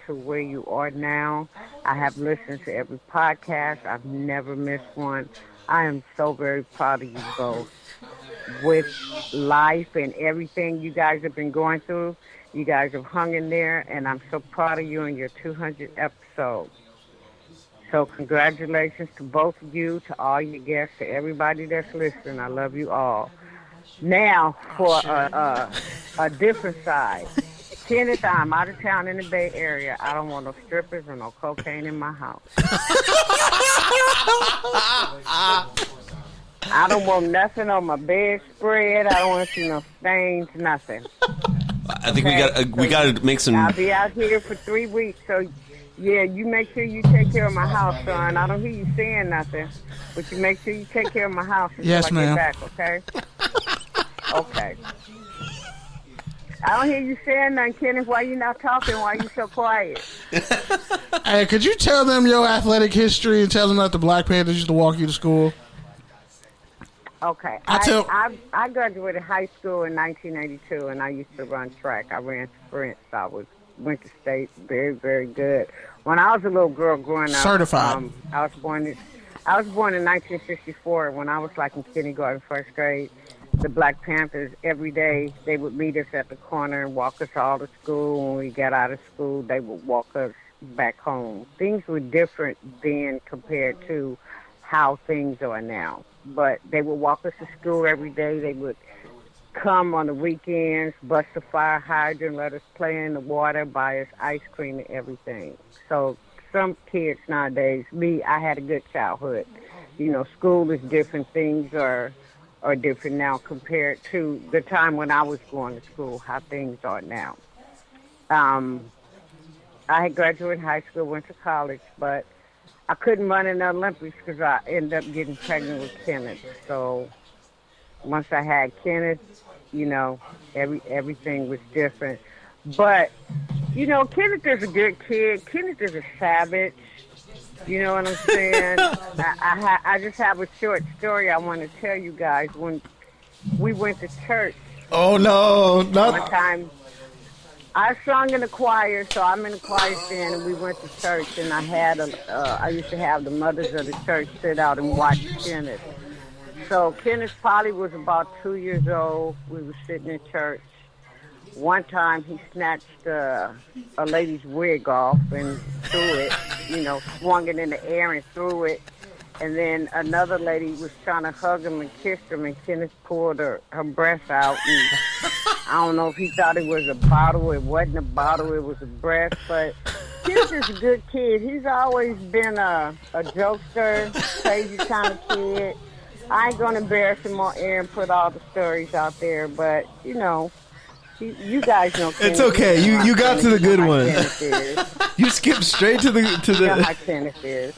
to where you are now. I have listened to every podcast. I've never missed one. I am so very proud of you both. With life and everything you guys have been going through, you guys have hung in there, and I'm so proud of you in your 200th episode. So congratulations to both of you, to all your guests, to everybody that's listening. I love you all. Now, for a different side. Kenneth, I'm out of town in the Bay Area. I don't want no strippers or no cocaine in my house. I don't want nothing on my bedspread. I don't want to see no stains, nothing. I think we got to make some. I'll be out here for 3 weeks, so yeah, you make sure you take care of my house, son. I don't hear you saying nothing, but you make sure you take care of my house until yes, I ma'am. get back, okay? Okay. I don't hear you saying nothing, Kenneth. Why you not talking? Why you so quiet? Hey, could you tell them your athletic history and tell them that the Black Panthers used to walk you to school? Okay. I graduated high school in 1982, and I used to run track. I ran sprints. I went to state, very, very good. When I was a little girl growing up, certified. I was born in 1964. When I was like in kindergarten, first grade, the Black Panthers, every day they would meet us at the corner and walk us all to school. When we got out of school, they would walk us back home. Things were different then compared to how things are now. But they would walk us to school every day. They would come on the weekends, bust a fire hydrant, let us play in the water, buy us ice cream and everything. So some kids nowadays, I had a good childhood. You know, school is different. Things are different now compared to the time when I was going to school, how things are now. I had graduated high school, went to college, but I couldn't run in the Olympics because I ended up getting pregnant with Kenneth. So once I had Kenneth, you know, everything was different. But, you know, Kenneth is a good kid. Kenneth is a savage. You know what I'm saying? I just have a short story I want to tell you guys. When we went to church. Oh, no. One time, I sung in the choir, so I'm in the choir stand, and we went to church, and I used to have the mothers of the church sit out and watch Kenneth. So Kenneth probably was about 2 years old. We were sitting in church. One time he snatched a lady's wig off and threw it, you know, swung it in the air and threw it. And then another lady was trying to hug him and kiss him, and Kenneth pulled her breath out. And I don't know if he thought it was a bottle. It wasn't a bottle. It was a breath. But Kenneth is a good kid. He's always been a jokester, crazy kind of kid. I ain't going to embarrass him on air and put all the stories out there, but, you know, you guys know Kenneth. It's okay. You got to the good one. You skipped straight to the. You know how Kenneth is.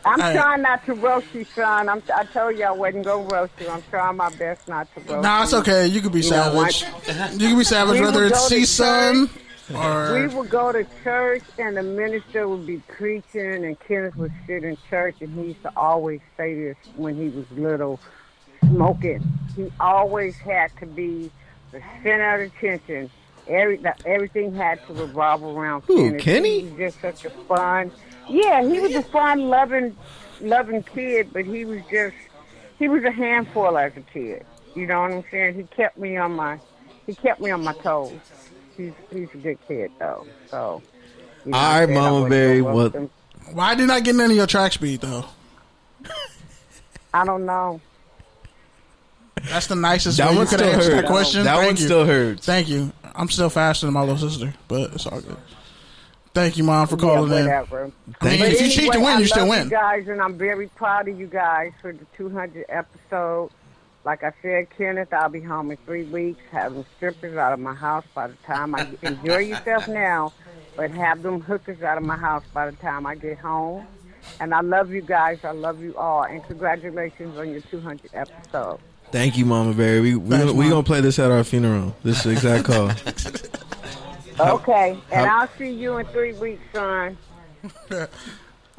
I'm trying not to roast you, son. I told you I wasn't going to roast you. I'm trying my best not to roast you. Nah, it's okay. You can be savage. You can be savage whether it's C-Son or... We would go to church, and the minister would be preaching, and Kenneth would sit in church, and he used to always say this when he was little, smoking. He always had to be the center of attention. Everything had to revolve around Kenneth. Kenny? He was just such a fun... Yeah, he was a fun, loving kid, but he was a handful as a kid. You know what I'm saying? He kept me on my toes. He's a good kid though. So. You know, all right, Mama Berry. What? Why didn't I get none of your track speed though? I don't know. That's the nicest That way you one could still answer that hurts. question. That Thank one you. still hurts. Thank you. I'm still faster than my little sister, but it's all good. Thank you, Mom, for calling in. Whatever. I mean, if you cheat to win, you still win. You guys, and I'm very proud of you guys for the 200th episode. Like I said, Kenneth, I'll be home in 3 weeks, having strippers out of my house by the time I enjoy yourself now, but have them hookers out of my house by the time I get home. And I love you guys. I love you all. And congratulations on your 200th episode. Thank you, Mama Berry. We gonna play this at our funeral. This is the exact call. Okay, and I'll see you in 3 weeks, son. All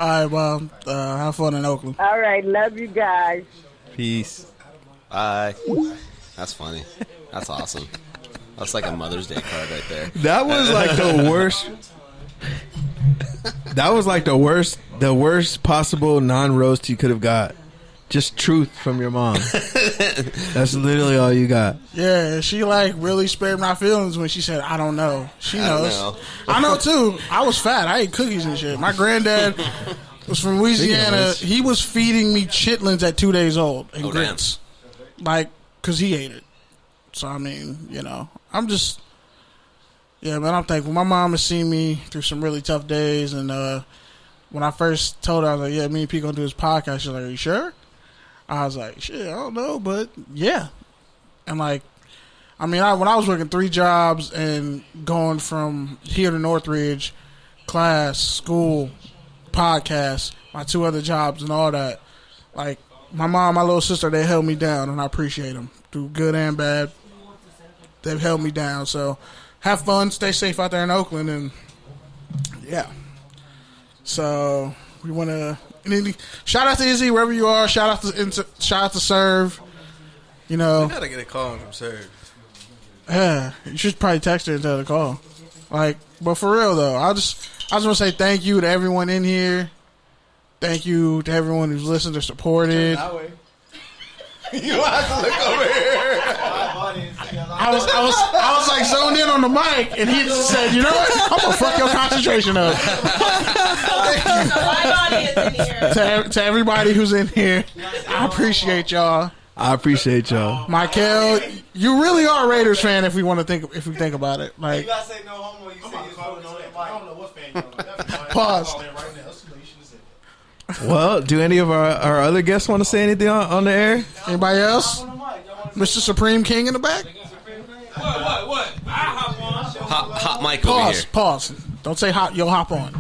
right, well, have fun in Oakland. All right, love you guys. Peace. Bye. That's funny. That's awesome. That's like a Mother's Day card right there. That was like the worst. That was like the worst possible non-roast you could have got. Just truth from your mom. That's literally all you got. Yeah, she like really spared my feelings when she said, "I don't know." She knows. I know too. I was fat. I ate cookies and shit. My granddad was from Louisiana. He was feeding me chitlins at 2 days old and grits, like, cause he ate it. So I mean, I'm just, man. I'm thankful. My mom has seen me through some really tough days, and when I first told her, I was like, "Yeah, me and P gonna do this podcast." She's like, "Are you sure?" I was like, "Shit, I don't know, but yeah." And like, when I was working 3 jobs and going from here to Northridge, class, school, podcast, my 2 other jobs and all that, like my mom, my little sister, they held me down, and I appreciate them through good and bad. They've held me down. So have fun, stay safe out there in Oakland, and yeah. So we want to shout out to Izzy wherever you are. Shout out to Serve. We gotta get a call from Serve. Yeah, you should probably text her and tell her to call. Like, but for real though, I just want to say thank you to everyone in here. Thank you to everyone who's listened or supported. You have to look over here. I was like zoned in on the mic, and he just said, "You know what? I'm gonna fuck your concentration up." To everybody who's in here, I appreciate y'all. I appreciate y'all. Michael, you really are a Raiders fan if we think about it. Like, you gotta say no homo. You say you're putting on that mic. I don't know what fan you are. Pause. Well, do any of our other guests want to say anything on the air? Anybody else? Mr. Supreme King in the back? What? I hop on. Hot mic over here. Pause. Don't say hot. You'll hop on.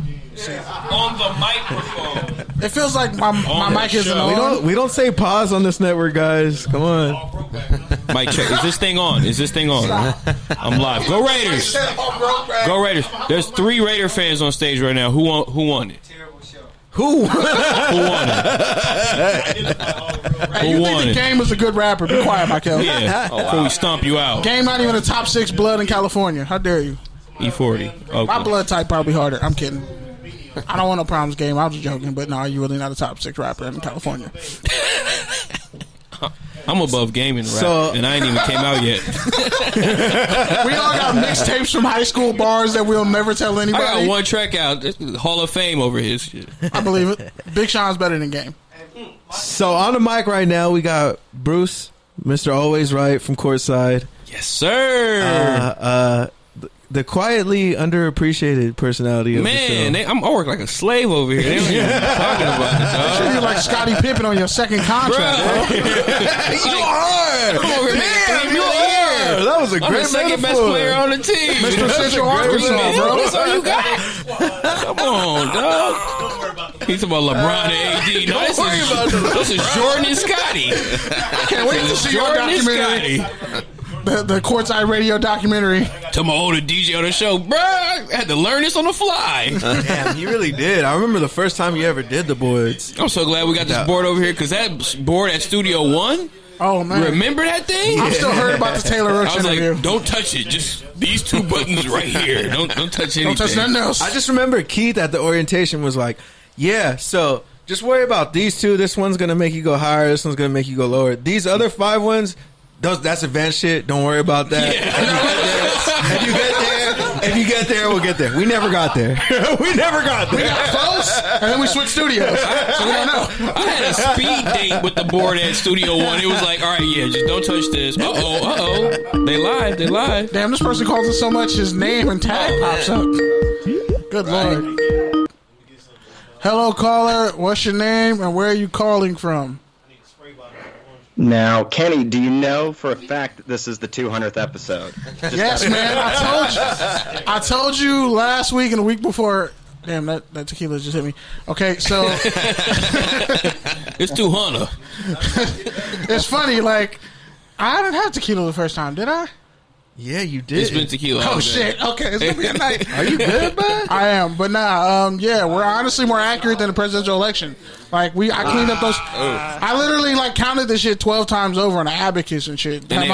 On the microphone. It feels like my mic isn't on. We don't say pause on this network, guys. Come on. Mic check. Is this thing on? I'm live. Go Raiders. Go Raiders. There's 3 Raider fans on stage right now. Who won it? Who won Hey, you think the Game was a good rapper? Be quiet, Michael. Yeah. Before we stomp you out. Game not even a top 6 blood in California. How dare you? E40. Okay. My blood type probably harder. I'm kidding. I don't want no problems, Game. I was joking, but no, you're really not a top 6 rapper in California. I'm above gaming rap, and I ain't even came out yet. We all got mixtapes from high school bars that we'll never tell anybody. I got 1 track out. This is Hall of Fame over his shit. I believe it. Big Sean's better than Game. So on the mic right now, we got Bruce, Mr. Always Right from Courtside. Yes, sir. The quietly underappreciated personality of the show. Man, I work like a slave over here. They don't even talking about it, dog. Sure, you're like Scottie Pippen on your second contract, bro. You are! Come over here, Man, you are! That was a I'm great the second best metaphor. player on the team. Mr. Central Arkansas, bro. That's all you got? Come on, dog. He's talking about LeBron and AD. No, this is Jordan and Scotty. Can't wait to see your documentary. The Courtside Radio documentary. To my older DJ on the show, bro, I had to learn this on the fly. Damn, he really did. I remember the first time you ever did the boards. I'm so glad we got this board over here, because that board at Studio One, oh man, remember that thing? I'm still heard about the Taylor Rooks I was interview. like, don't touch it. Just these 2 buttons right here. Don't touch anything. Don't touch nothing else. I just remember Keith at the orientation was like, yeah, so just worry about these 2. This one's going to make you go higher. This one's going to make you go lower. These other 5 ones, that's advanced shit. Don't worry about that. Yeah. If you get there, we'll get there. We never got there. We got close, and then we switched studios. So we don't know. I had a speed date with the board at Studio One. It was like, all right, yeah, just don't touch this. Uh-oh. They live. Damn, this person calls it so much, his name and tag pops up. Good Lord. Hello, caller. What's your name, and where are you calling from? Now, Kenny, do you know for a fact that this is the 200th episode? Yes, man. I told you last week and the week before. Damn, that tequila just hit me. Okay, so it's 200. It's funny. Like, I didn't have tequila the first time, did I? Yeah, you did. It's been tequila. Oh shit! Okay, it's gonna be a night. Are you good, man? I am, but yeah, we're honestly more accurate than the presidential election. Like I cleaned up those. I literally counted this shit 12 times over on an abacus and shit. And they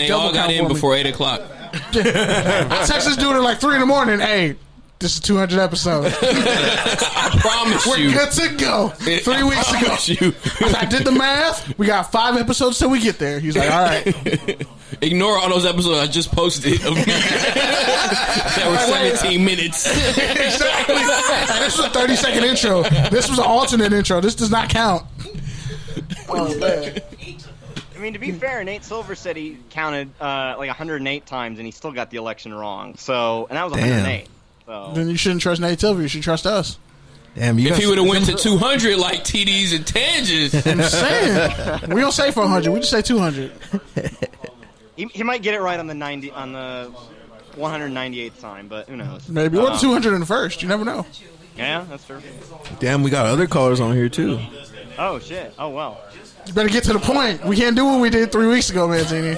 all got in before 8:00. I text this dude at like 3 in the morning. Hey, this is 200 episode. I promise you. We're good to go. 3 weeks ago. I did the math. We got 5 episodes till we get there. He's like, all right. Ignore all those episodes I just posted of me. That were 17 minutes. Exactly. And this was a 30-second intro. This was an alternate intro. This does not count. Oh, man. I mean, to be fair, Nate Silver said he counted like 108 times and he still got the election wrong. So, and that was 108. So. Then you shouldn't trust Nate Silver. You should trust us. Damn, if he would have went to 200 like TDs and tangents. I'm saying. We don't say 400. We just say 200. He might get it right on the 198th time, but who knows? Maybe. Or the 201st. You never know. Yeah, that's true. Damn, we got other callers on here, too. Oh, shit. Oh, well. You better get to the point. We can't do what we did 3 weeks ago, Mancini.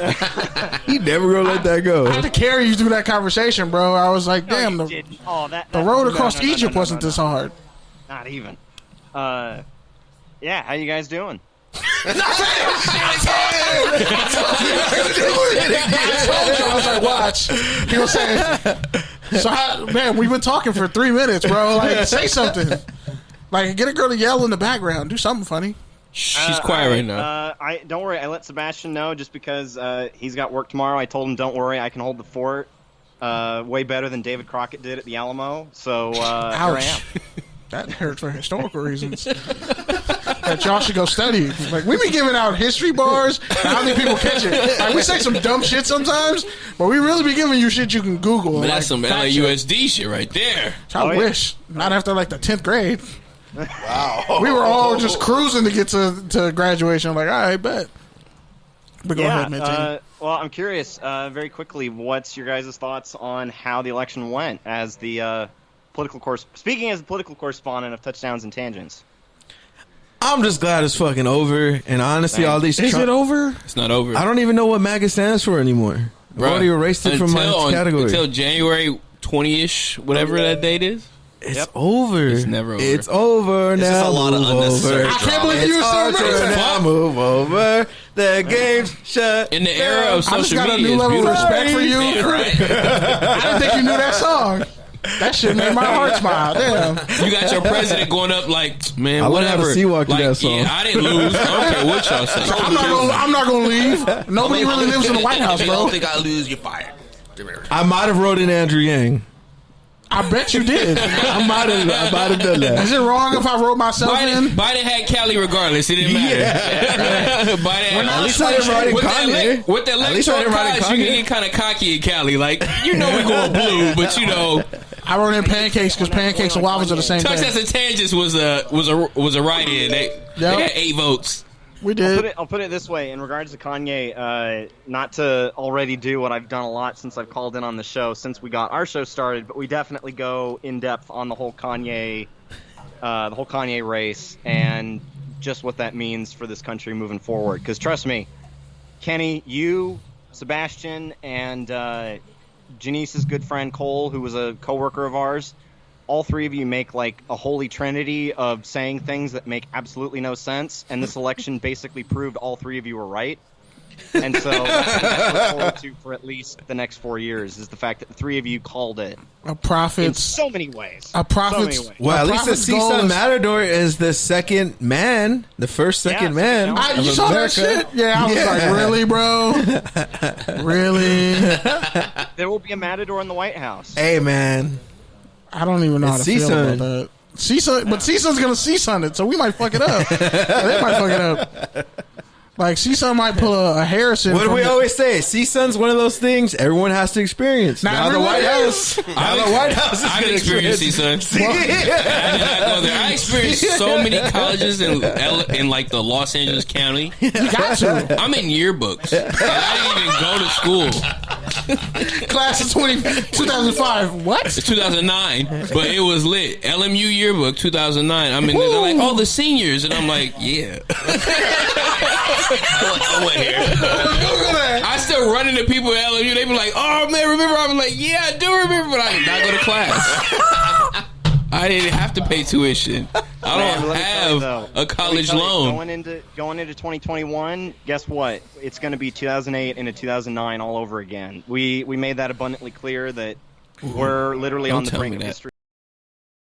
He never gonna let that go. I had to carry you through that conversation, bro. I was like, damn, the road across Egypt wasn't this hard. Not even. Yeah, how you guys doing? I was like, watch. He was saying, so man, we've been talking for 3 minutes, bro. Like, say something. Like, get a girl to yell in the background. Do something funny. She's quiet right now. Don't worry. I let Sebastian know just because he's got work tomorrow. I told him, don't worry, I can hold the fort way better than David Crockett did at the Alamo. So here I am. That hurt for historical reasons. That y'all should go study. Like, we be giving out history bars, and I don't think people catch it. Like, we say some dumb shit sometimes, but we really be giving you shit you can Google. But like, that's some LAUSD shit right there. I wish. Not after like the 10th grade. Wow. We were all just cruising to get to graduation. I'm like, all right, bet. But go ahead, Minty. Well, I'm curious, very quickly, what's your guys' thoughts on how the election went as the speaking as the political correspondent of Touchdowns and Tangents? I'm just glad it's fucking over. And honestly, all these... Is it over? It's not over. I don't even know what MAGA stands for anymore. I've already erased it from my category. Until January 20-ish, whatever that date is. It's over. It's never over. It's over now. It's just a lot of unnecessary I can't believe you still remember now. Move over. The game's shut. In the era of social I just got media, a new level of respect for you. Yeah, right? I didn't think you knew that song. That shit made my heart smile. Damn. You got your president going up like, man, I whatever. I Seawalk like, that song. Yeah, I didn't lose. I don't care what y'all say. I'm not gonna leave. Nobody really lives in the White House, If you bro. don't think I lose, you're fired. I might have wrote in Andrew Yang. I bet you did. I might have done that. Is it wrong if I wrote myself in? Biden had Cali regardless. It didn't matter. Yeah. Biden At least I didn't write in Kanye. With the electoral college, you can get kind of cocky in Cali. Like, you know we're going blue, but you know. I wrote in pancakes because pancakes and waffles are the same thing. Touchdowns and Tangents was a write-in. They had 8 votes. We did. I'll put it this way. In regards to Kanye, not to already do what I've done a lot since I've called in on the show, since we got our show started, but we definitely go in depth on the whole Kanye race and just what that means for this country moving forward. Because trust me, Kenny, you, Sebastian, and Janice's good friend Cole, who was a coworker of ours, all 3 of you make like a holy trinity of saying things that make absolutely no sense, and this election basically proved all 3 of you were right. And so that's what I look forward to for at least the next 4 years, is the fact that the 3 of you called it. A prophet's... In so many ways. A prophet's... So many ways. Well, at least the CSUN Matador is the second man, the first second man. You saw that shit? Yeah, I was like, really, bro? Really? There will be a Matador in the White House. Hey, man. I don't even know how to feel about that. CSUN, but CSUN's going to CSUN it, so we might fuck it up. They might fuck it up. Like, CSUN might pull a Harrison. What do we always say? CSUN's one of those things everyone has to experience. Now the White House. I didn't experience CSUN. I experienced so many colleges in like the Los Angeles County. You got to. I'm in yearbooks. And I didn't even go to school. Class of 2005. What? It's 2009, but it was lit. LMU yearbook 2009. I'm in there. They're like, all the seniors, and I'm like, yeah. I went here. I still run into people at LMU. They be like, oh man, remember? I'm like, yeah, I do remember, but I did not go to class. I didn't have to pay tuition. I don't have a college loan. Going into 2021, guess what? It's going to be 2008 into 2009 all over again. We made that abundantly clear that we're literally on the brink of history.